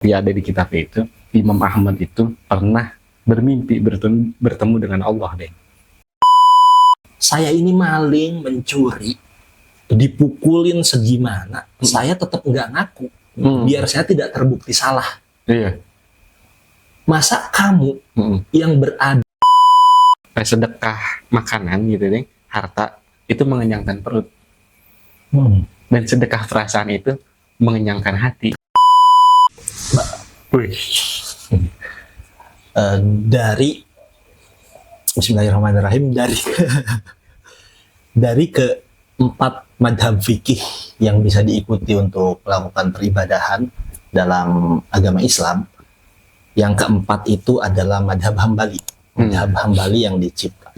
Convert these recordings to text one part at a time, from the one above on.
Ya ada di kitab itu, Imam Ahmad itu pernah bermimpi bertemu dengan Allah deh. Saya ini maling, mencuri, dipukulin segimana, saya tetap nggak ngaku, biar saya tidak terbukti salah. Iya. Masa kamu yang berada Sedekah makanan gitu deh, harta itu mengenyangkan perut. Dan sedekah perasaan itu mengenyangkan hati. Wih. Dari Bismillahirrahmanirrahim, dari keempat madhab fikih yang bisa diikuti untuk melakukan peribadahan dalam agama Islam, yang keempat itu adalah madhab Hambali. Madhab Hambali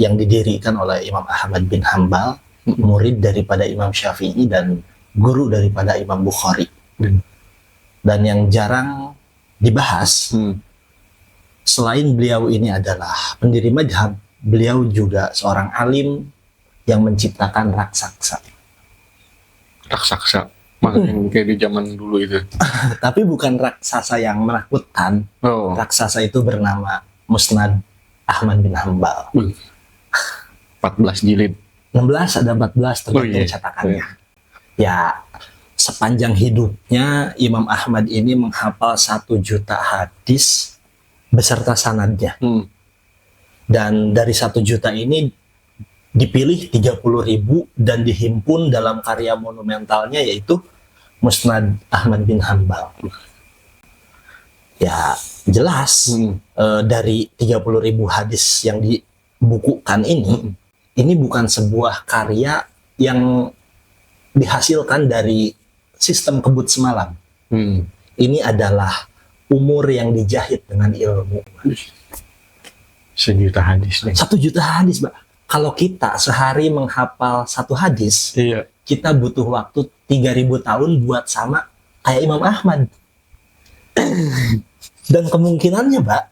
yang didirikan oleh Imam Ahmad bin Hambal, murid daripada Imam Syafi'i dan guru daripada Imam Bukhari. Dan yang jarang dibahas, selain beliau ini adalah pendiri madhab, beliau juga seorang alim yang menciptakan raksasa. Raksasa, yang kayak di zaman dulu itu. Tapi bukan raksasa yang menakutkan. Raksasa itu bernama Musnad Ahmad bin Hambal. 14 jilid. 16 ada 14 tergantung cetakannya. Ya, sepanjang hidupnya Imam Ahmad ini menghafal 1 juta hadis beserta sanadnya. Dan dari 1 juta ini dipilih 30.000 dan dihimpun dalam karya monumentalnya, yaitu Musnad Ahmad bin Hambal. Ya jelas dari 30.000 hadis yang dibukukan ini bukan sebuah karya yang dihasilkan dari sistem kebut semalam. Ini adalah umur yang dijahit dengan ilmu. 1 juta hadis. 1 juta hadis, Mbak. Kalau kita sehari menghafal 1 hadis, kita butuh waktu 3.000 tahun buat sama kayak Imam Ahmad. Dan kemungkinannya, Mbak,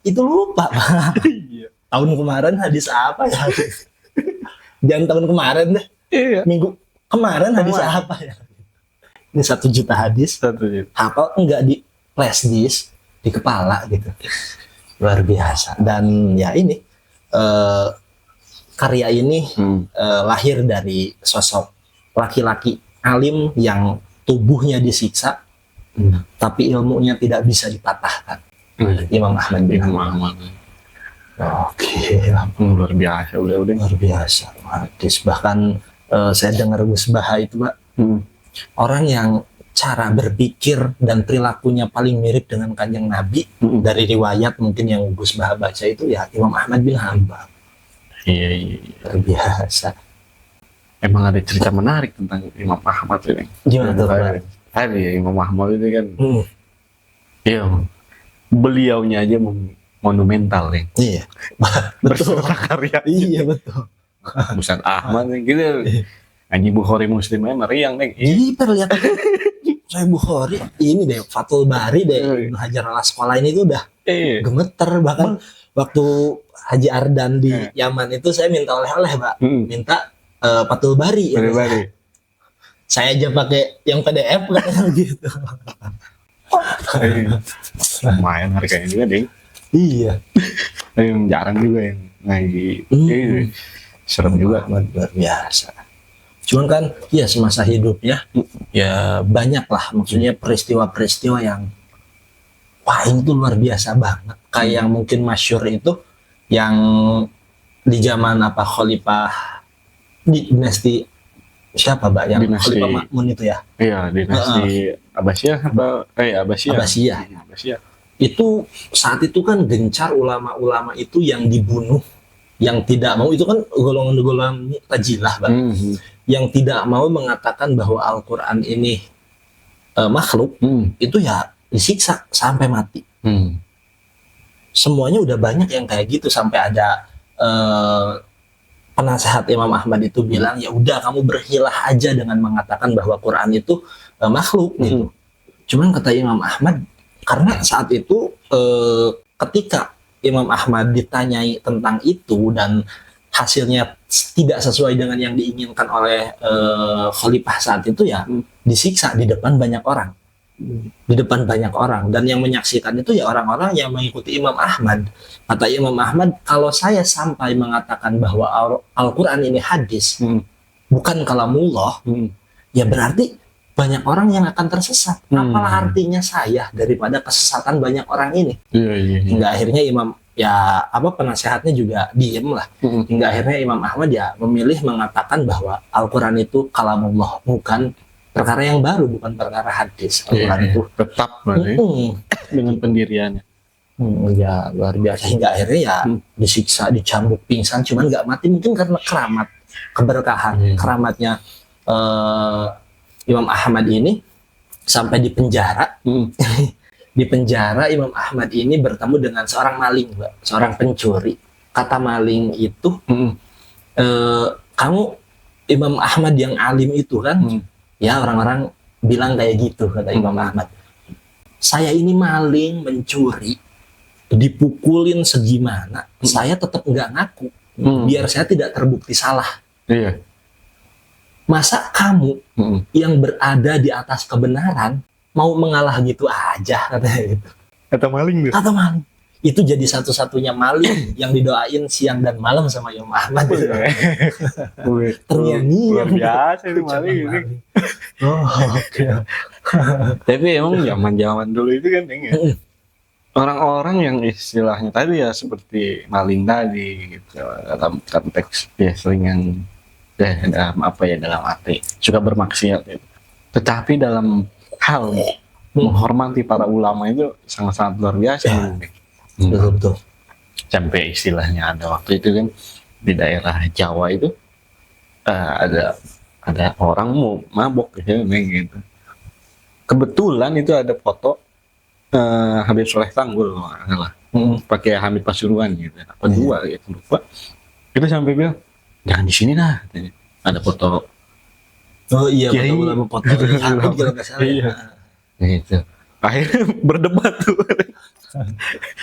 itu lupa, Pak. Tahun kemarin hadis apa ya? Jangan tahun kemarin deh. Minggu kemarin hadis apa ya? Ini 1 juta hadis. Hafal enggak di flash disk, di kepala gitu. Luar biasa. Dan ya ini karya ini lahir dari sosok laki-laki alim yang tubuhnya disiksa, tapi ilmunya tidak bisa dipatahkan. Imam Ahmad bin Hambal. Oke, luar biasa, udah luar biasa. Hadis, bahkan saya dengar Gus Baha itu, Pak, orang yang cara berpikir dan perilakunya paling mirip dengan Kanjeng Nabi, dari riwayat mungkin yang Gus Baha baca itu ya Imam Ahmad bin Hambal. Iya. Luar biasa. Emang ada cerita menarik tentang Imam Ahmad ini. Gimana tuh, Pak? Ada ya, Imam Ahmad itu kan. Iya. Beliaunya aja monumental ya. Iya. Betul. Karya. Iya, betul. Musnad Ahmad gitu. Ngaji Bukhari Muslim aja meriang deh. Jadi perlihatkan saya Bukhari ini deh, Fathul Bari deh, Ibnu Hajar al Asqalani itu udah gemeter. Bahkan waktu Haji Ardan di Yaman itu saya minta oleh-oleh, Pak. Minta Fathul Bari. Saya aja pakai yang PDF gitu. Lumayan harganya juga deh. Iya. Jarang juga yang ngaji. Serem juga. Luar biasa. Cuman kan ya semasa hidupnya ya banyak lah, maksudnya peristiwa-peristiwa yang wah ini tuh luar biasa banget. Kayak yang mungkin masyhur itu yang di zaman Khalifah di dinasti siapa, Mbak, yang Khalifah Ma'mun itu ya? Iya, dinasti Abbasiyah Abbasiyah. Itu saat itu kan gencar ulama-ulama itu yang dibunuh, yang tidak mau, itu kan golongan-golongan Mu'tazilah, Mbak. Yang tidak mau mengatakan bahwa Al-Quran ini makhluk, itu ya disiksa sampai mati. Semuanya udah banyak yang kayak gitu, sampai ada penasehat Imam Ahmad itu bilang, ya udah kamu berhilah aja dengan mengatakan bahwa Quran itu makhluk gitu. Cuman kata Imam Ahmad, karena saat itu ketika Imam Ahmad ditanyai tentang itu dan hasilnya tidak sesuai dengan yang diinginkan oleh khalifah saat itu, ya disiksa di depan banyak orang. di depan banyak orang, dan yang menyaksikan itu ya orang-orang yang mengikuti Imam Ahmad. Kata Imam Ahmad, kalau saya sampai mengatakan bahwa Al-Quran ini hadis, bukan kalamullah, ya berarti banyak orang yang akan tersesat. Apalah artinya saya daripada kesesatan banyak orang ini? Hingga akhirnya Imam, ya penasehatnya juga diem lah. Hingga akhirnya Imam Ahmad ya memilih mengatakan bahwa Al-Quran itu kalamullah, bukan perkara yang baru, bukan perkara hadis. Al-Quran itu tetap dengan pendiriannya. Ya luar biasa. Hingga akhirnya ya disiksa, dicambuk, pingsan, cuman nggak mati, mungkin karena keramat, keberkahan, keramatnya Imam Ahmad ini sampai di penjara. Di penjara Imam Ahmad ini bertemu dengan seorang maling, Mbak, seorang pencuri. Kata maling itu, kamu Imam Ahmad yang alim itu kan? Ya, orang-orang bilang kayak gitu, kata Imam Ahmad. Saya ini maling, mencuri, dipukulin segimana, saya tetap nggak ngaku, biar saya tidak terbukti salah. Iya. Masa kamu yang berada di atas kebenaran mau mengalah gitu aja, katanya gitu. Kata maling tuh. Kata maling. Itu jadi satu-satunya maling yang didoain siang dan malam sama Imam Ahmad. Luar biasa itu maling ini. Oh, oke. Tapi emang zaman dulu itu kan orang-orang yang istilahnya tadi ya seperti maling tadi gitu, dalam konteks ya sering yang dalam arti suka bermaksiat gitu. Tetapi dalam hal menghormati para ulama itu sangat-sangat luar biasa. Betul. Sampai istilahnya ada waktu itu kan di daerah Jawa itu ada orang mau mabok gitu. Kebetulan itu ada foto Habib Soleh Tanggul pakai Hamid Pasuruan gitu, apa dua gitu lupa. Itu sampai bilang jangan di sini lah. Ada foto. Oh iya, foto Habib kalau nggak salah. Iya. Gitu. Akhirnya berdebat tuh.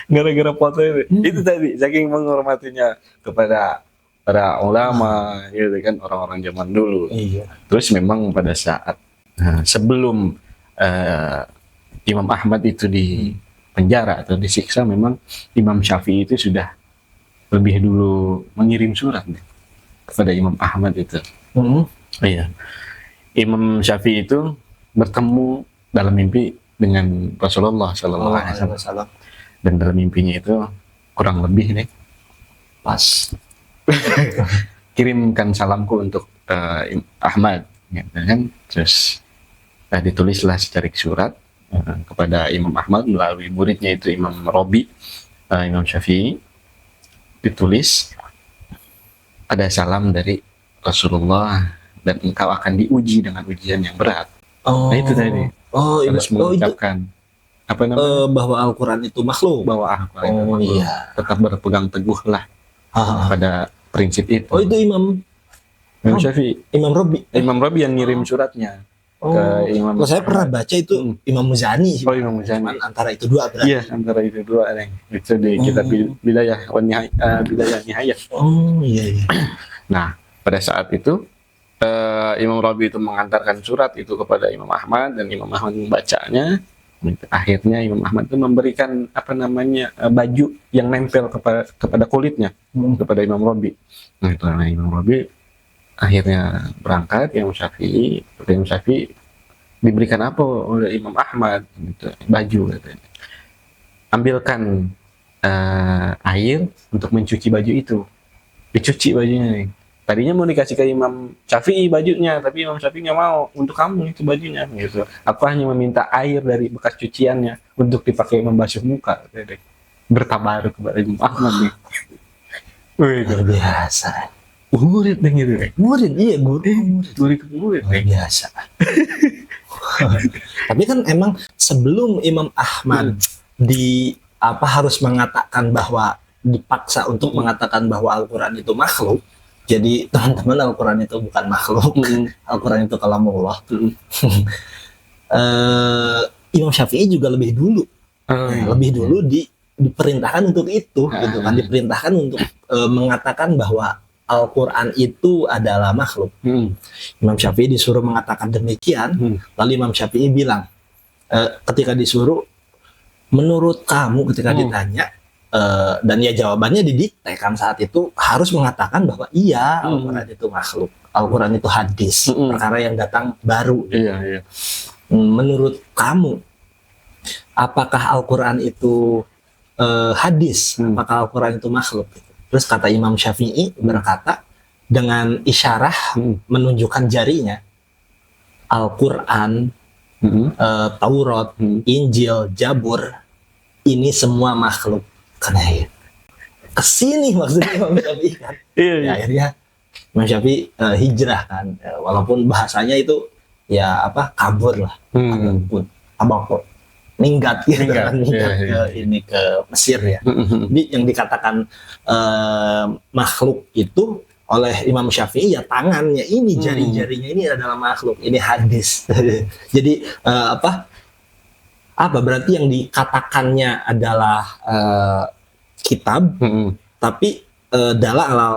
Gara-gara foto itu. Itu tadi saking menghormatinya kepada para ulama gitu kan, orang-orang zaman dulu. Iya. Terus memang pada saat sebelum Imam Ahmad itu di penjara atau disiksa, memang Imam Syafi'i itu sudah lebih dulu mengirim surat kepada Imam Ahmad itu. Iya. Imam Syafi'i itu bertemu dalam mimpi dengan Rasulullah Sallallahu Alaihi Wasallam. Dan dalam mimpinya itu kurang lebih nih pas kirimkan salamku untuk Ahmad, gitu kan. Terus ditulislah secarik surat kepada Imam Ahmad melalui muridnya itu Imam Robi, Imam Syafi'i. Ditulis ada salam dari Rasulullah dan engkau akan diuji dengan ujian yang berat. Nah itu tadi. Harus mengucapkan apa namanya? Bahwa Al-Quran itu makhluk. Bahwa Al-Quran itu makhluk. Iya. Tetap berpegang teguhlah pada prinsip itu. Oh itu Imam Syafi'i. Imam Robi yang ngirim suratnya ke Imam. Saya pernah baca itu Imam Muzani. Imam Muzani. Antara itu dua berarti. Iya, antara itu dua. Itu di kitab Bidayah Nihayah. Oh iya. Nah, pada saat itu Imam Rabi itu mengantarkan surat itu kepada Imam Ahmad dan Imam Ahmad membacanya. Akhirnya Imam Ahmad itu memberikan baju yang nempel kepada kulitnya kepada Imam Rabi. Nah, itu Imam Rabi akhirnya berangkat. Imam Syafi'i diberikan apa oleh Imam Ahmad gitu, baju katanya. Ambilkan air untuk mencuci baju itu. Dicuci bajunya nih. Tadinya mau dikasih ke Imam Syafi'i bajunya, tapi Imam Syafi'i nggak mau, untuk kamu itu bajunya gitu. Aku hanya meminta air dari bekas cuciannya untuk dipakai membasuh muka. Bertabaruk kepada Imam Ahmad nih. Luar biasa. Murid deh gitu. Murid, iya guru. Murid. Luar biasa. Tapi kan emang sebelum Imam Ahmad harus mengatakan bahwa dipaksa untuk mengatakan bahwa Al-Quran itu makhluk. Jadi teman-teman, Al-Quran itu bukan makhluk. Al-Quran itu kalamullah. Imam Syafi'i juga lebih dulu. Lebih dulu diperintahkan untuk itu, gitu kan. Diperintahkan untuk mengatakan bahwa Al-Quran itu adalah makhluk. Imam Syafi'i disuruh mengatakan demikian. Lalu Imam Syafi'i bilang, ketika disuruh, menurut kamu ketika ditanya, dan ya jawabannya didikte kan saat itu harus mengatakan bahwa iya Al-Quran itu makhluk, Al-Quran itu hadis, perkara yang datang baru. Iya. Menurut kamu, apakah Al-Quran itu hadis? Apakah Al-Quran itu makhluk? Terus kata Imam Syafi'i berkata dengan isyarah menunjukkan jarinya, Al-Quran, Taurat, Injil, Jabur, ini semua makhluk. Karena ya kesini maksudnya Imam Syafi'i kan. Ya, akhirnya Imam Syafi'i hijrah kan, walaupun bahasanya itu ya kabur lah, ataupun abang minggat gitu kan, ke Mesir ya. Jadi yang dikatakan makhluk itu oleh Imam Syafi'i ya tangannya ini, jari-jarinya ini adalah makhluk, ini hadis. Jadi apa berarti yang dikatakannya adalah kitab, tapi dala ala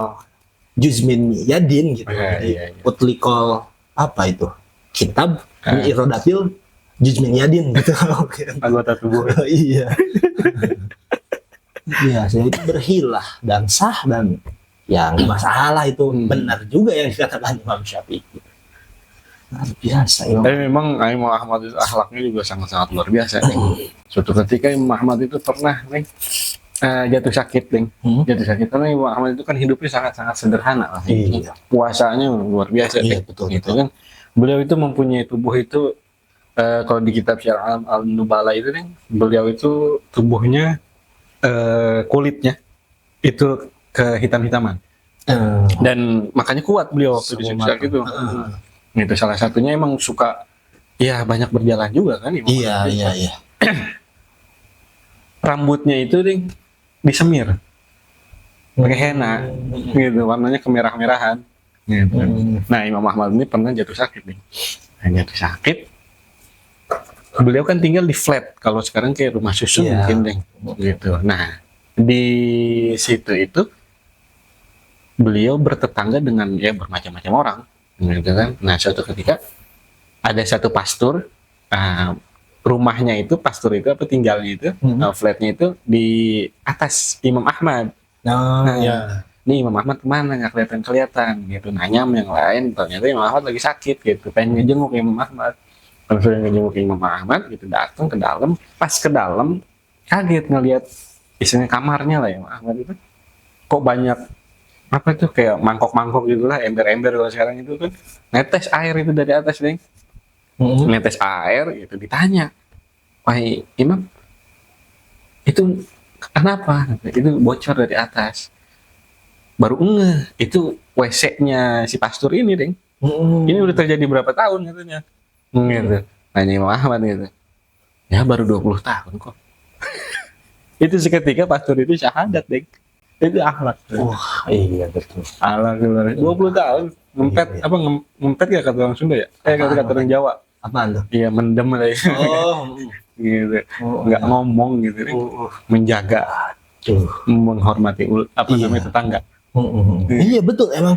juzmin yadin gitu. Jadi utlikol apa itu kitab irodatil juzmin yadin gitu. Anggota tubuh. Iya. Iya, jadi itu berhilah dan sah dan ya nggak masalah, itu benar juga yang dikatakan Imam Syafi'i. Luar biasa Imam. Tapi memang Imam Ahmad itu akhlaknya juga sangat-sangat luar biasa. Suatu ketika Imam Ahmad itu pernah jatuh sakit, jatuh sakit karena Imam Ahmad itu kan hidupnya sangat-sangat sederhana lah. Iya. Puasanya luar biasa. Iya, betul. Kan. Beliau itu mempunyai tubuh itu kalau di kitab Syiar Alam Al-Nubala itu kan, beliau itu tubuhnya kulitnya itu kehitam-hitaman. Dan makanya kuat beliau waktu disiksa gitu. Itu salah satunya emang suka ya banyak berjalan juga kan. Iya. Rambutnya itu disemir pakai henna gitu, warnanya kemerah-merahan gitu. Nah Imam Ahmad ini pernah jatuh sakit jatuh sakit, beliau kan tinggal di flat, kalau sekarang kayak rumah susun mungkin gitu. Nah di situ itu beliau bertetangga dengan ya bermacam-macam orang gitu kan. Nah suatu ketika ada satu pastor, rumahnya itu pastor itu tinggalnya itu flatnya itu di atas Imam Ahmad. Ini Imam Ahmad kemana, nggak kelihatan gitu. Nanya sama yang lain, ternyata Imam Ahmad lagi sakit gitu, pengen ngejenguk Imam Ahmad. Kalau sudah ngejenguk Imam Ahmad gitu, datang ke dalam, pas ke dalam kaget ngelihat isinya kamarnya lah Imam Ahmad itu, kok banyak apa tuh kayak mangkok-mangkok gitulah, ember-ember kalau sekarang itu kan, netes air itu dari atas netes air gitu. Ditanya, wahai Imam, itu kenapa? Itu bocor dari atas. Baru itu WC-nya si pastor ini ini udah terjadi berapa tahun katanya gitu. Nanya Imam Ahmad gitu, ya baru 20 tahun kok. Itu seketika pastor itu syahadat itu akhlak. Wah iya betul. Akhlak 20 tahun ngempet ngempet ya kata orang Sunda ya, kata orang Jawa. Apaan tuh? Iya, mendem lah ya. Gitu. Nggak ngomong gitu. Menjaga, menghormati namanya tetangga. Iya betul, emang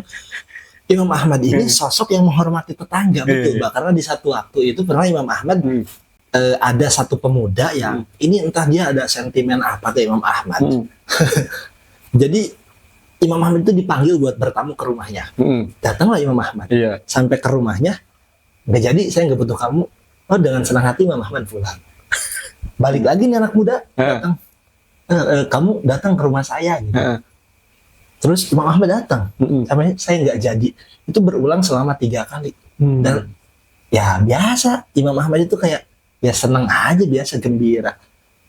Imam Ahmad ini sosok yang menghormati tetangga, betul Mbak. Karena di satu waktu itu pernah Imam Ahmad ada satu pemuda yang ini entah dia ada sentimen apa ke Imam Ahmad. Jadi Imam Ahmad itu dipanggil buat bertamu ke rumahnya. Datanglah Imam Ahmad. Sampai ke rumahnya, nggak jadi, saya nggak butuh kamu. Oh, dengan senang hati Imam Ahmad pulang. Balik lagi nih anak muda datang. Kamu datang ke rumah saya gitu. Terus Imam Ahmad datang, sampai saya nggak jadi. Itu berulang selama 3 kali. Dan ya biasa, Imam Ahmad itu kayak ya seneng aja, biasa gembira.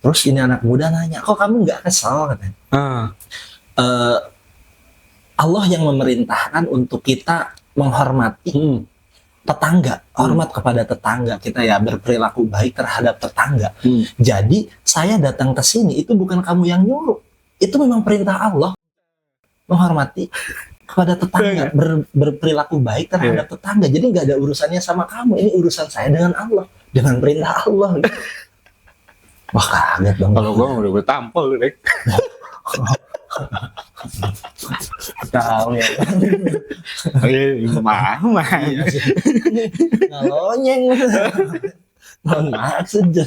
Terus ini anak muda nanya, kok kamu nggak kesel katanya? Allah yang memerintahkan untuk kita menghormati tetangga, hormat kepada tetangga kita ya, berperilaku baik terhadap tetangga. Jadi saya datang ke sini itu bukan kamu yang nyuruh, itu memang perintah Allah, menghormati kepada tetangga, berperilaku baik terhadap tetangga. Jadi nggak ada urusannya sama kamu, ini urusan saya dengan Allah, dengan perintah Allah. Wah kaget dong. Kalau gue udah bertampol tahu ya. Imam Ahmad. Ngalonyeng. mohon maaf saja.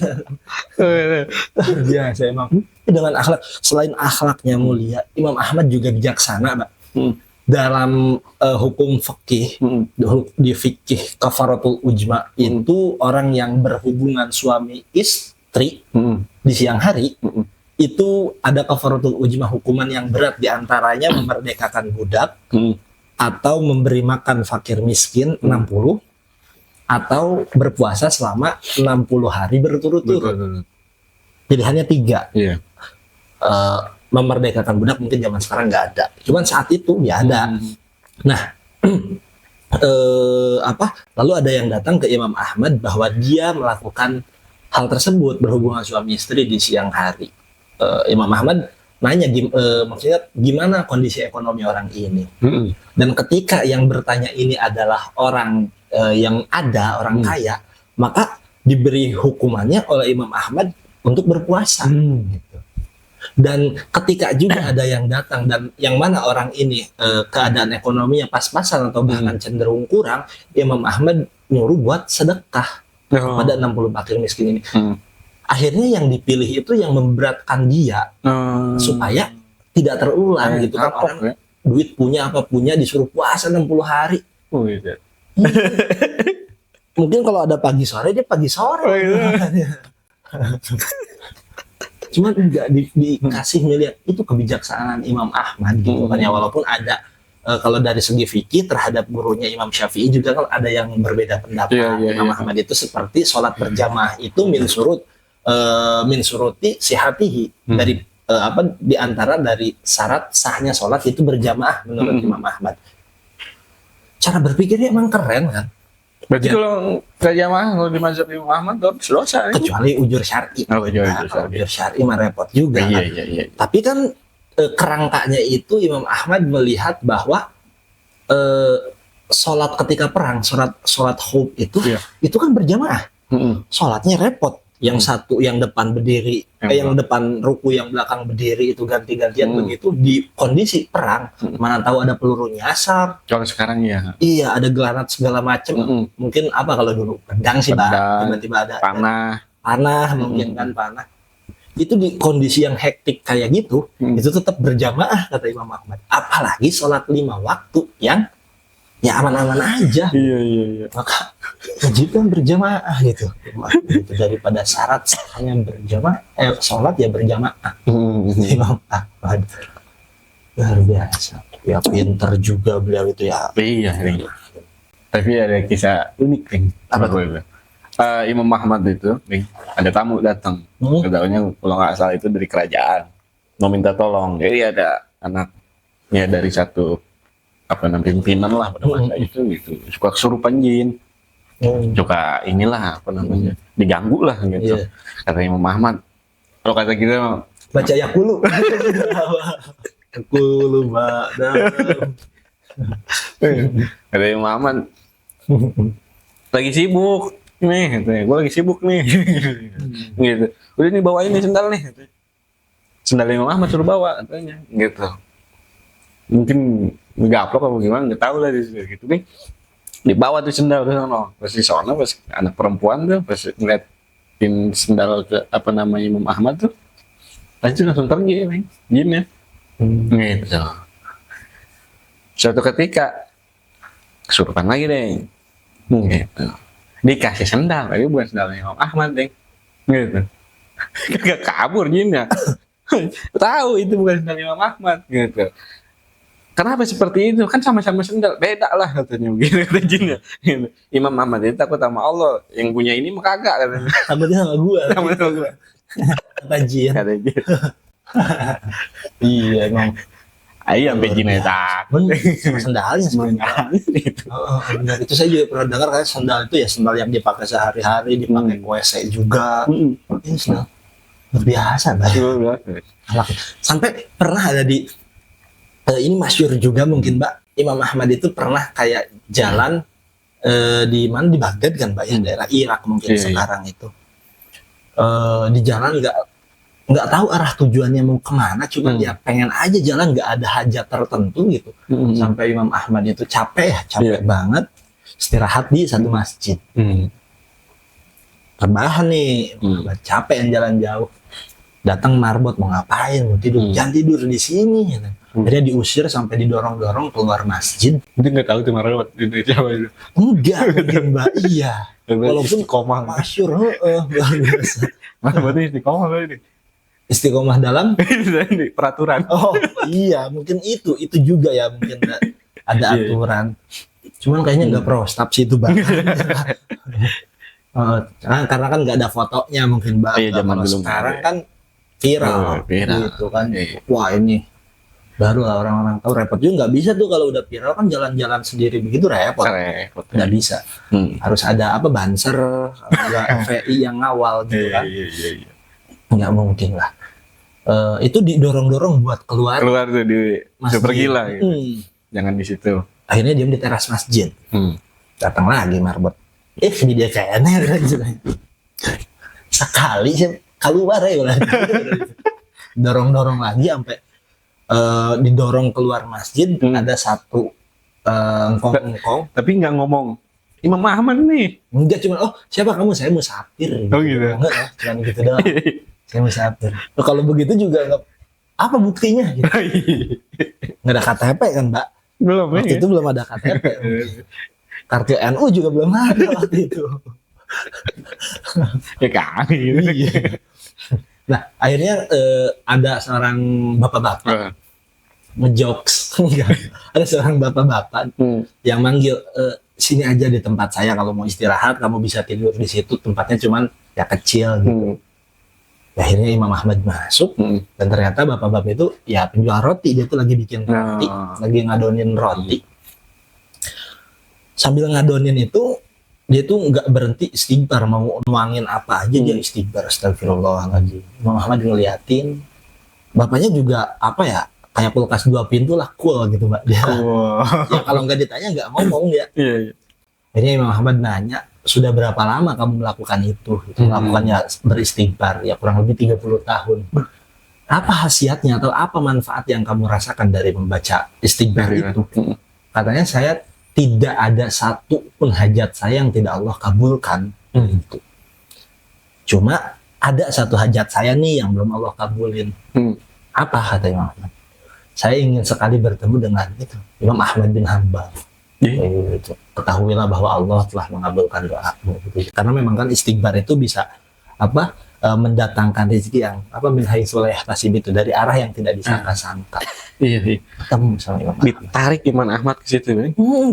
Luar biasa emang. Dengan akhlak, selain akhlaknya mulia, Imam Ahmad juga bijaksana, Pak. Dalam hukum fikih, di fikih kafaratul ujma itu orang yang berhubungan suami istri di siang hari itu ada kafaratul ujma, hukuman yang berat, diantaranya memerdekakan budak atau memberi makan fakir miskin 60 atau berpuasa selama 60 hari berturut-turut. Pilihannya 3. Iya. Memerdekakan budak mungkin zaman sekarang nggak ada, cuman saat itu ya ada. Nah, lalu ada yang datang ke Imam Ahmad bahwa dia melakukan hal tersebut, berhubungan suami istri di siang hari. Imam Ahmad nanya, maksudnya gimana kondisi ekonomi orang ini. Dan ketika yang bertanya ini adalah orang yang ada, orang kaya, maka diberi hukumannya oleh Imam Ahmad untuk berpuasa. Gitu. Dan ketika juga ada yang datang dan yang mana orang ini keadaan ekonominya pas-pasan atau bahkan cenderung kurang, Imam Ahmad nyuruh buat sedekah pada 60 fakir miskin ini. Akhirnya yang dipilih itu yang memberatkan dia supaya tidak terulang gitu kan. Orang duit punya apa punya disuruh puasa 60 hari. Gitu. Mungkin kalau ada pagi sore dia pagi sore. Cuman enggak dikasih miliar. Itu kebijaksanaan Imam Ahmad gitu kan ya, walaupun ada kalau dari segi fikih terhadap gurunya Imam Syafi'i juga kan ada yang berbeda pendapat. Imam Ahmad itu seperti sholat berjamaah itu min suruti sihatihi, dari di antara dari syarat sahnya sholat itu berjamaah menurut Imam Ahmad. Cara berpikirnya emang keren kan. Berarti kalau berjamaah kalau di mazhab Imam Ahmad dosa. Kecuali ujur syar'i. Ujur syar'i mah repot juga. Iya. Tapi kan kerangkanya itu Imam Ahmad melihat bahwa sholat ketika perang, sholat khawf itu kan berjamaah. Sholatnya repot. Yang satu yang depan berdiri, yang depan ruku, yang belakang berdiri itu ganti-gantian begitu di kondisi perang. Mana tahu ada peluru nyasar. Kalau sekarang ya. Iya, ada granat segala macam. Mungkin apa kalau dulu pedang sih, Bang. Tiba-tiba ada panah mungkin kan panah. Itu di kondisi yang hektik kayak gitu, itu tetap berjamaah kata Imam Ahmad. Apalagi sholat 5 waktu yang ya aman-aman aja. Iya. Maka wajibkan berjamaah gitu. Daripada syarat hanya berjamaah, sholat ya berjamaah. Imam Ahmad luar biasa. Ya pinter juga beliau itu ya. Iya. Tapi ada kisah unik nih. Apa tuh? Imam Ahmad itu nih, ada tamu datang. Katanya kalau nggak salah itu dari kerajaan. Mau minta tolong. Jadi ada anaknya dari satu pimpinan lah pada masa itu gitu, suka kesurupan jin, suka inilah diganggu lah gitu. Kata Imam Ahmad, kalau kata kita baca Yakulu. Yakulu kata Imam Ahmad lagi sibuk nih, katanya gue lagi sibuk nih. Gitu, udah nih bawain nih sendal nih, sendal Imam Ahmad suruh bawa katanya gitu. Mungkin gaplok apa gimana, nggak tahu lah gitu nih. Dibawa tuh sendal ke sana, pas di sana pas anak perempuan tuh pas ngeliatin sendal ke Imam Ahmad tuh, langsung pergi jinnya. Gitu. Suatu ketika kesurupan lagi deh, gitu. Dikasih sendal, tapi bukan sendal Imam Ahmad deh, gitu. Kagak kabur jinnya. Tahu itu bukan sendal Imam Ahmad, gitu. Kenapa seperti itu? Kan sama-sama sendal, beda lah katanya begitu kata jinnya. Imam Ahmad itu takut sama Allah, yang punya ini mah kagak katanya. Takutnya sama gua. Kata jin. Iya emang. Ayo sampai jinnya takut. Sama sendalnya itu. Benar, itu saya juga pernah dengar kan sendal itu ya sendal yang dipakai sehari-hari, dipakai WC juga. Ini sendal luar biasa, sampai pernah ada di ini masyhur juga mungkin Mbak, Imam Ahmad itu pernah kayak jalan di mana, di Baghdad kan Mbak ya, daerah Irak mungkin sekarang itu di jalan nggak tahu arah tujuannya mau kemana, cuma dia pengen aja jalan, nggak ada hajat tertentu gitu. Sampai Imam Ahmad itu capek banget istirahat di satu masjid. rebahan nih, capek yang jalan jauh. Datang marbot mau ngapain? Mau tidur? Jangan tidur di sini. Gitu. Akhirnya diusir sampai didorong-dorong keluar masjid. Itu nggak tahu tuh marbot di Indonesia apa itu. Enggak, mungkin Mbak. Iya. Walaupun istiqomah. masyhur, luar biasa. Marbotnya istiqomah loh ini. Istiqomah dalam Peraturan. oh iya, mungkin itu juga ya, mungkin ada aturan. Cuman kayaknya nggak prostap sih itu Bang. Karena kan nggak ada fotonya mungkin Bang. Iya, zaman kalau dulu sekarang ada. kan viral, Viral. gitu kan. Iya. Wah ini baru lah orang-orang tahu. Repot juga nggak bisa tuh kalau udah viral kan jalan-jalan sendiri begitu repot. Repot. Nggak bisa. Harus ada apa banser, ada FPI yang ngawal gitu kan. Iya. Nggak mungkin lah. Itu didorong-dorong buat keluar Tuh di masjid. super gila gitu. Jangan di situ. Akhirnya dia di teras masjid. Datang lagi marbot. Ini dia kayaknya sekali sih keluar ya. Dorong-dorong lagi sampai didorong keluar masjid. Ada satu engkong-engkong. Tapi nggak ngomong Imam Ahmad nih. Enggak cuma siapa kamu? Saya musafir. Oh gitu. Enggak, cuma gitu doang. Saya musafir. Kalau begitu juga nggak apa buktinya? Gitu. Nggak ada KTP kan Mbak? Belum. Waktu itu belum ada KTP. Kartu NU juga belum ada waktu itu. Ya kan gitu. Iya. Nah akhirnya ada seorang bapak-bapak ngejokes. Ada seorang bapak-bapak yang manggil sini aja di tempat saya kalau mau istirahat, kamu bisa tidur di situ, tempatnya cuman ya kecil gitu. Akhirnya Imam Ahmad masuk dan ternyata bapak-bapak itu ya penjual roti, dia tuh lagi bikin roti, lagi ngadonin roti. Sambil ngadonin itu dia tuh nggak berhenti istighfar, mau nuangin apa aja dia istighfar, astagfirullahaladzim. Imam Ahmad ngeliatin, bapaknya juga apa ya kayak kulkas 2 pintu lah, cool gitu Mbak dia. Ya kalau nggak ditanya nggak ngomong dia. Iya. Akhirnya Imam Ahmad nanya, sudah berapa lama kamu melakukan itu? Melakukannya beristighfar, ya kurang lebih 30 tahun. Apa khasiatnya atau apa manfaat yang kamu rasakan dari membaca istighfar itu? Katanya saya tidak ada satu pun hajat saya yang tidak Allah kabulkan. Cuma ada satu hajat saya nih yang belum Allah kabulin. Apa kata Imam Ahmad? Saya ingin sekali bertemu dengan itu Imam Ahmad bin Hanbal. Gitu. Ketahuilah bahwa Allah telah mengabulkan doamu. Gitu. Karena memang kan istighfar itu bisa mendatangkan rezeki yang min haitsu la yahtasib, itu dari arah yang tidak disangka-sangka. Iya. Ketemu sama Imam Ahmad. Ditarik Imam Ahmad ke situ.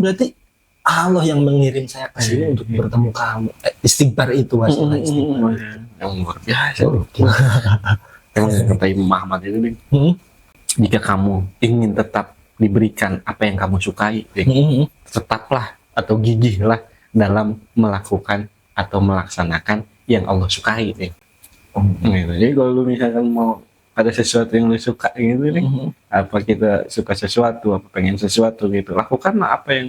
Berarti Allah yang mengirim saya ke sini untuk bertemu kamu. Istighfar itu wasilah istighfar. Yang luar biasa. Emang kata Imam Ahmad itu nih. Jika kamu ingin tetap diberikan apa yang kamu sukai, tetaplah atau gigihlah dalam melakukan atau melaksanakan yang Allah sukai. Gitu. Jadi kalau lu misalkan mau ada sesuatu yang lu suka gitu nih, apa kita suka sesuatu, apa pengen sesuatu gitu, lakukanlah apa yang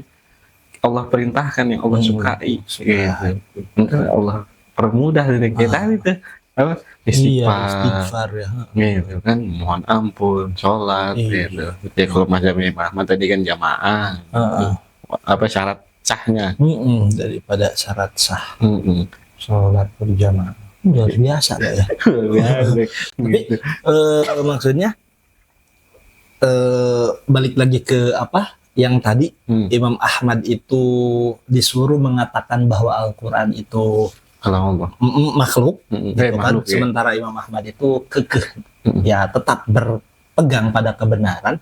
Allah perintahkan, yang Allah sukai. Gitu. Mungkin Allah permudah dari kita itu. Apa? Istighfar ya. Gitu kan, mohon ampun, sholat gitu. Ya kalau mazhab Imam Ahmad tadi kan jamaah. Apa syarat sahnya? Daripada syarat sah. Sholat berjamaah. Luar biasa ya. Tapi maksudnya balik lagi ke apa yang tadi Imam Ahmad itu disuruh mengatakan bahwa Al-Quran itu kalau Allah makhluk, gitu kan. Makhluk, sementara Imam Ahmad itu kekeh, ya tetap berpegang pada kebenaran.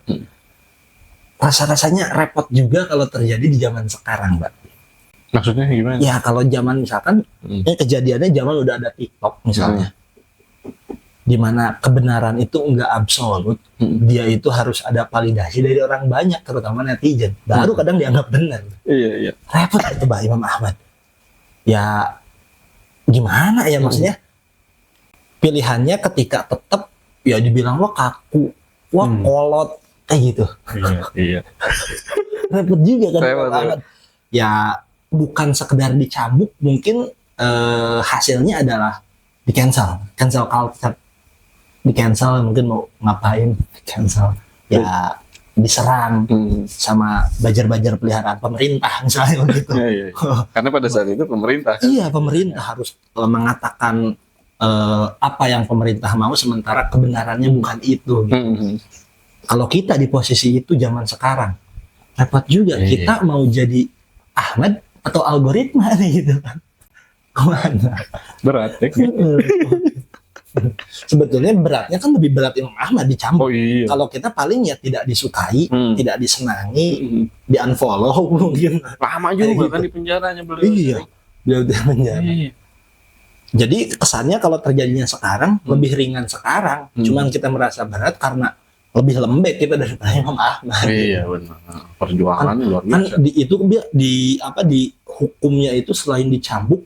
Rasa-rasanya repot juga kalau terjadi di zaman sekarang, Mbak. Maksudnya gimana? Ya kalau zaman misalkan, kejadiannya zaman udah ada TikTok misalnya, dimana kebenaran itu enggak absolut, dia itu harus ada validasi dari orang banyak, terutama netizen. Baru kadang dianggap benar. Iya. Repot itu Mbak Imam Ahmad. Ya gimana ya maksudnya, pilihannya ketika tetap ya dibilang wah kaku, wah kolot kayak gitu. Iya. Repot juga kan. Repot. Ya bukan sekedar dicambuk, mungkin hasilnya adalah di cancel culture, di cancel, mungkin mau ngapain cancel ya. diserang sama bajar-bajar peliharaan pemerintah misalnya gitu. Iya, iya. Karena pada saat itu pemerintah. Iya, pemerintah harus mengatakan apa yang pemerintah mau, sementara kebenarannya bukan itu. Gitu. Kalau kita di posisi itu zaman sekarang, repot juga. Iya. Kita mau jadi Ahmad atau algoritma nih gitu kan? Kemana? Berat ya. Sebetulnya beratnya kan lebih berat Imam Ahmad dicambuk. Oh iya. Kalau kita paling ya tidak disukai, tidak disenangi, di unfollow mungkin. Lama juga Gitu. kan di penjaranya beliau. Iya, beliau di penjara. Iya. Jadi kesannya kalau terjadinya sekarang lebih ringan sekarang. Cuman kita merasa berat karena lebih lembek kita daripada Imam Ahmad. Iya benar. Perjuangannya luar Kan biasa. di hukumnya itu selain dicambuk,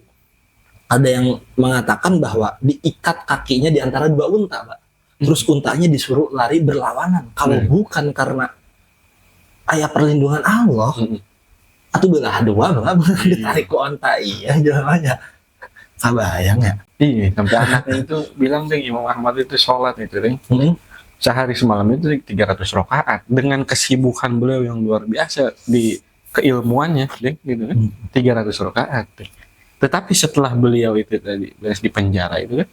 ada yang mengatakan bahwa diikat kakinya di antara dua unta, Pak. Terus untanya disuruh lari berlawanan. Kalau bukan karena ayat perlindungan Allah, atau belah dua, Pak, ditarik ke unta, iya jalannya. Kabayang ya? Iya, sampai anaknya itu bilang deh, Imam Ahmad itu sholat itu deh. Sehari semalam itu 300 rakaat dengan kesibukan beliau yang luar biasa di keilmuannya, deh, gitu kan. 300 rakaat. Tetapi setelah beliau itu tadi beres di penjara itu kan,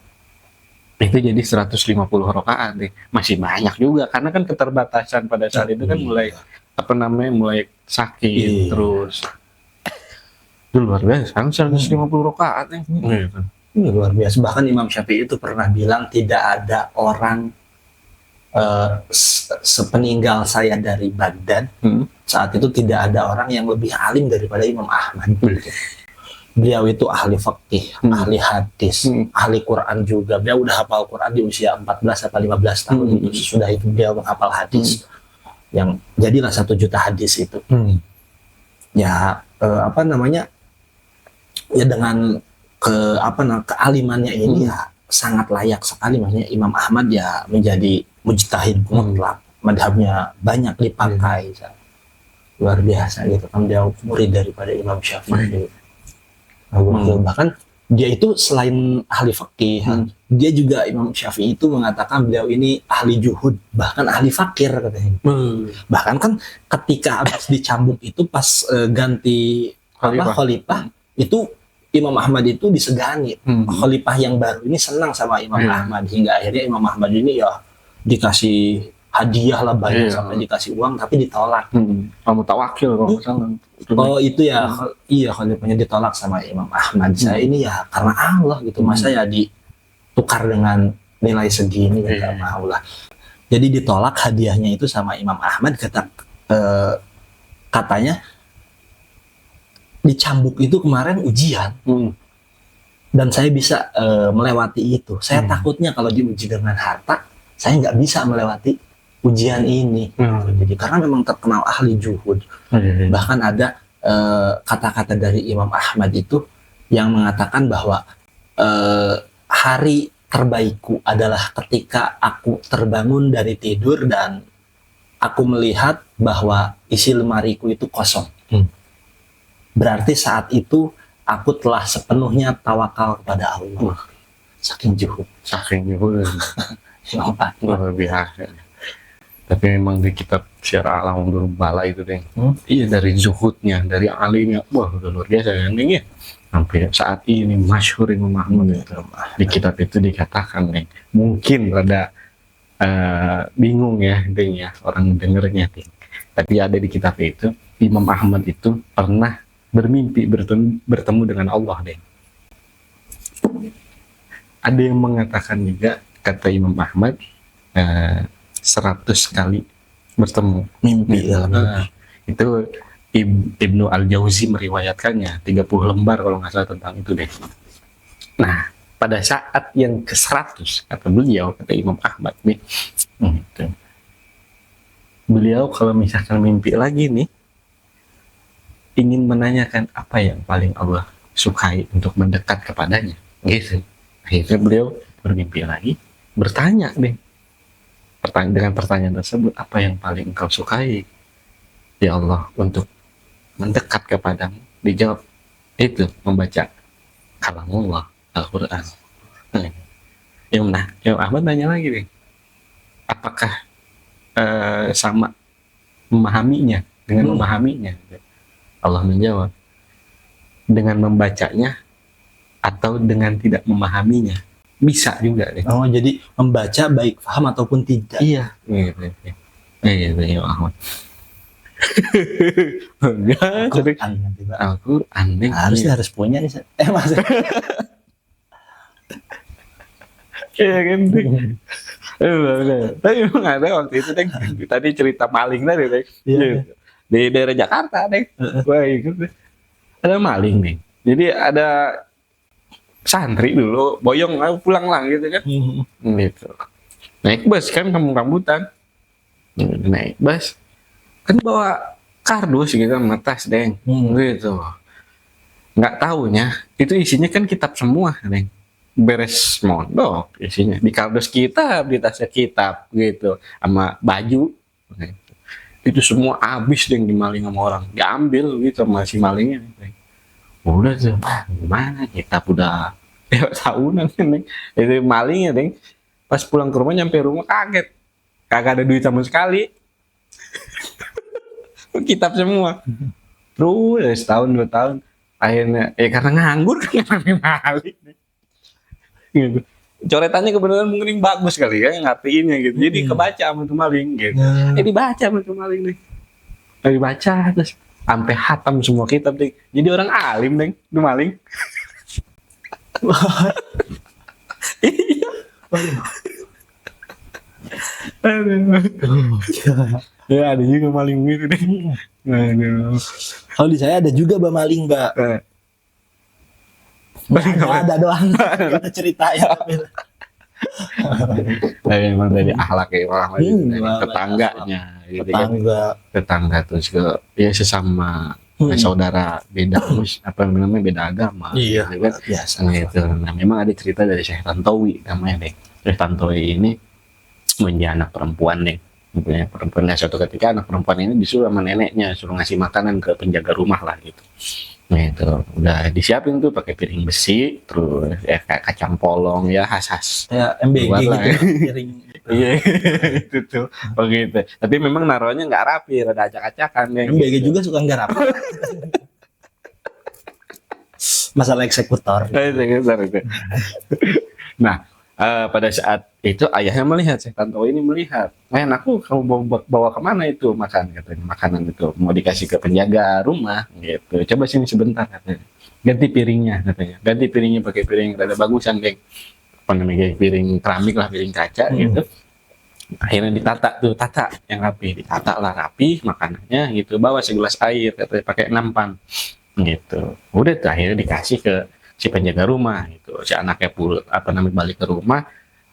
itu jadi 150 rakaat deh. Masih banyak juga karena kan keterbatasan pada saat itu kan mulai mulai sakit terus. Itu luar biasa, kan 150 rakaat nih. Gitu. Ini luar biasa. Bahkan Imam Syafi'i itu pernah bilang tidak ada orang sepeninggal saya dari Baghdad, saat itu tidak ada orang yang lebih alim daripada Imam Ahmad. Beliau itu ahli fikih, ahli hadis, ahli Quran juga. Beliau udah hafal Quran di usia 14 atau 15 tahun itu. Sudah itu beliau menghafal hadis. Yang jadilah 1 juta hadis itu. Ya ya dengan kealimannya ini ya sangat layak sekali, maksudnya Imam Ahmad ya menjadi mujtahid mutlak. Madhabnya banyak dipakai. Luar biasa gitu kan, beliau murid daripada Imam Syafi'i. Bahkan dia itu selain ahli fikih, dia juga Imam Syafi'i itu mengatakan beliau ini ahli juhud, bahkan ahli fakir katanya. Bahkan kan ketika habis dicambuk itu pas ganti khalifah itu Imam Ahmad itu disegani. Khalifah yang baru ini senang sama Imam Ahmad, hingga akhirnya Imam Ahmad ini ya dikasih hadiah lah banyak, sampai dikasih uang tapi ditolak. Kamu tawakil kalau nggak salah. Oh itu ya, iya khalifahnya ditolak sama Imam Ahmad. Saya ini ya karena Allah gitu, masa ya ditukar dengan nilai segini, nggak mau lah. Jadi ditolak hadiahnya itu sama Imam Ahmad, katanya dicambuk itu kemarin ujian. Dan saya bisa melewati itu. Saya takutnya kalau diuji dengan harta, saya nggak bisa melewati ujian ini. Jadi karena memang terkenal ahli juhud. Bahkan ada kata-kata dari Imam Ahmad itu yang mengatakan bahwa hari terbaikku adalah ketika aku terbangun dari tidur dan aku melihat bahwa isi lemariku itu kosong. Berarti saat itu aku telah sepenuhnya tawakal kepada Allah. Saking juhud. Luar biasa. Tapi memang di kitab Syiar A'lam Bala itu deh. Iya, dari zuhudnya, dari alimnya, wah udah luar biasa kan ya. Sampai saat ini masyhur Imam Ahmad itu. Di kitab itu dikatakan nih, mungkin rada bingung ya deh ya orang dengernya deh. Tapi ada di kitab itu, Imam Ahmad itu pernah bermimpi bertemu dengan Allah deh. Ada yang mengatakan juga, kata Imam Ahmad, 100 kali bertemu mimpi dalam mimpi. Itu Ibnu Al-Jauzi meriwayatkannya 30 lembar kalau nggak salah tentang itu deh. Nah pada saat yang ke-100 kata beliau, kata Imam Ahmad nih, beliau kalau misalkan mimpi lagi nih, ingin menanyakan apa yang paling Allah sukai untuk mendekat kepadanya gitu. Akhirnya beliau bermimpi lagi, bertanya deh dengan pertanyaan tersebut, apa yang paling engkau sukai ya Allah untuk mendekat kepadamu? Dijawab, itu membaca kalamullah, Al-Quran. Imam Ahmad nanya lagi nih, apakah sama memahaminya, dengan memahaminya. Allah menjawab, dengan membacanya atau dengan tidak memahaminya. Bisa juga deh. Oh, jadi membaca baik paham ataupun tidak. Iya. Iya, Ahmad. Enggak, jadi Al-Quran nanti, Pak. Al-Quran nih. Harus punya nih. Mas. Iya kan. Tapi emang ada waktu itu deh. Tadi cerita maling tadi deh. Iya. Di daerah Jakarta deh. Wah, ikut deh. Ada maling nih. Jadi ada santri dulu boyong pulang lah gitu kan. Gitu. Naik bus kan kampung rambutan. Naik bus. Kan bawa kardus gitu sama tas deng. Gitu. Nggak taunya itu isinya kan kitab semua deng. Beres mondok isinya di kardus kitab, di tasnya kitab gitu sama baju gitu. Itu semua habis deh dimaling sama orang, diambil gitu sama si malingnya. Udah tuh gimana, kitab udah tahunan kan itu malingnya deh. Pas pulang ke rumah, nyampe rumah kaget, kagak ada duit sama sekali. Kitab semua. Terus ya, setahun 2 tahun akhirnya karena nganggur kan maling gitu. Coretannya kebenaran mungkin bagus kali ya ngartiinnya gitu. Jadi kebaca sama tuh maling gitu. Dibaca sama tuh maling nih. Dibaca terus sampai hatam semua kitab deh. Jadi orang alim deh, tuh maling. Iya. Ya ada juga maling gitu deh. Kalau di saya ada juga Mbak maling, Mbak. Ada doang. Ada cerita ya. Memang dari akhlak ya orang lain, dari tetangganya, gitu kan. Tetangga terus ke ya sesama saudara beda namanya beda agama. Iya. Gitu kan. Biasa. Gitu. Nah, memang ada cerita dari Syekh Tantowi namanya deh. Syekh Tantowi ini punya anak perempuan deh. Punya perempuan, suatu ketika anak perempuan ini disuruh sama neneknya suruh ngasih makanan ke penjaga rumah lah gitu. Nah itu udah disiapin tuh pakai piring besi, terus kayak kacang polong ya khas Ya MBG gitu. Ya. Piring. Iya itu tuh begitu. Tapi memang naruhnya nggak rapi, rada acak-acakan ya. MBG gitu. juga suka nggak rapi. Masalah eksekutor. Itu. Nah pada saat itu ayahnya melihat, Syekh Tantowi ini melihat, anakku kamu bawa kemana itu makan katanya, makanan itu mau dikasih ke penjaga rumah gitu, coba sini sebentar katanya, ganti piringnya katanya, ganti piringnya pakai piring rada bagusan geng, apa namanya piring keramik lah, piring kaca gitu. Akhirnya tata yang rapi, ditata lah rapi makanannya gitu, bawa segelas air katanya pakai nampan gitu, udah tuh akhirnya dikasih ke si penjaga rumah gitu. Si anaknya balik ke rumah,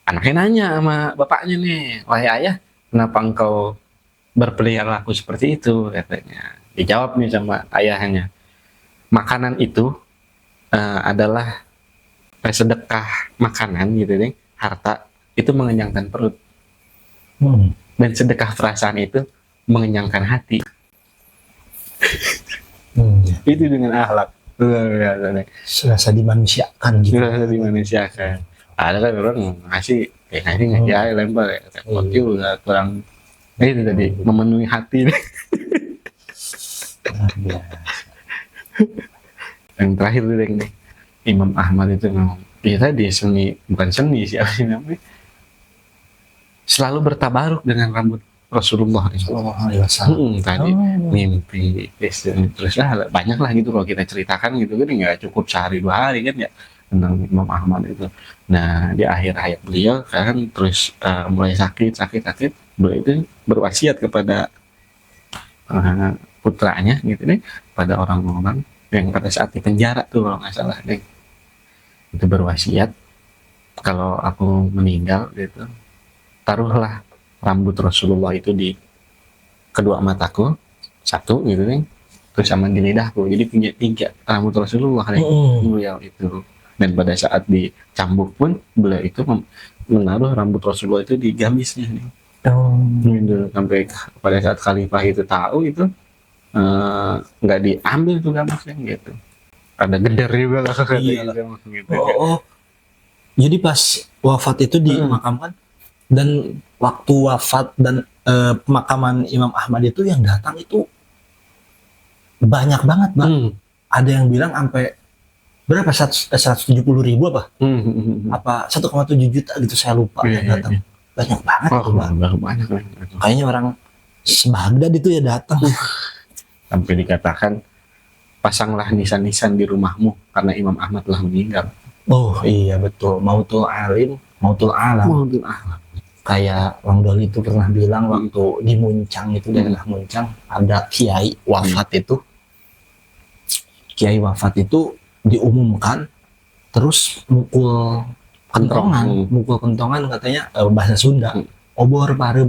anaknya nanya sama bapaknya nih, wahai ayah, kenapa engkau berperilaku seperti itu katanya. Dijawab nih sama ayahnya, makanan itu adalah sedekah makanan gitu deh, harta itu mengenyangkan perut, dan sedekah perasaan itu mengenyangkan hati. Itu dengan akhlak. Serasa dimanusiakan gitu. Serasa dimanusiakan. Ada kan orang ngasih ngasih aja lempar ya. Juga kurang itu tadi memenuhi hati. Yang terakhir tuh nih Imam Ahmad itu ngomong, ya tadi bukan seni siapa sih namanya, selalu bertabaruk dengan rambut Rasulullah tadi mimpi terus lah banyak lah gitu kalau kita ceritakan gitu kan, nggak cukup sehari 2 hari kan ya tentang Imam Ahmad itu. Nah di akhir hayat beliau kan terus mulai sakit beliau itu berwasiat kepada putranya gitu nih, pada orang-orang yang pada saat di penjara tuh kalau nggak salah deh, itu berwasiat, kalau aku meninggal gitu taruhlah rambut Rasulullah itu di kedua mataku, satu gitu nih, terus sama di lidahku, jadi punya 3 rambut Rasulullah beliau itu. Dan pada saat dicambuk pun beliau itu menaruh rambut Rasulullah itu di gamisnya nih. Gitu. Sampai pada saat khalifah itu tahu itu nggak diambil tuh gamisnya gitu. Ada geder juga lah gitu. Jadi pas wafat itu dimakamkan, dan waktu wafat dan pemakaman Imam Ahmad itu yang datang itu banyak banget, Bang. Ada yang bilang sampai berapa, 170.000 apa? Apa 1,7 juta gitu, saya lupa yang datang. Banyak banget tuh, Bang. Banyak. Kayaknya orang sebagdad itu ya datang. Sampai dikatakan pasanglah nisan-nisan di rumahmu karena Imam Ahmad telah meninggal. Oh iya betul, mautul alim, mautul alam. Mautul alam. Kayak Bang Doli itu pernah bilang waktu di Muncang itu, daerah Muncang, ada kiai wafat itu. Kiai wafat itu diumumkan, terus mukul kentongan katanya bahasa Sunda. Obor parem.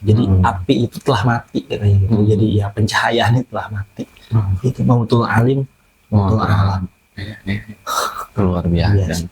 Jadi api itu telah mati katanya gitu. Jadi ya pencahayaan itu telah mati. Itu mautul alim, mautul alam. Luar biasa.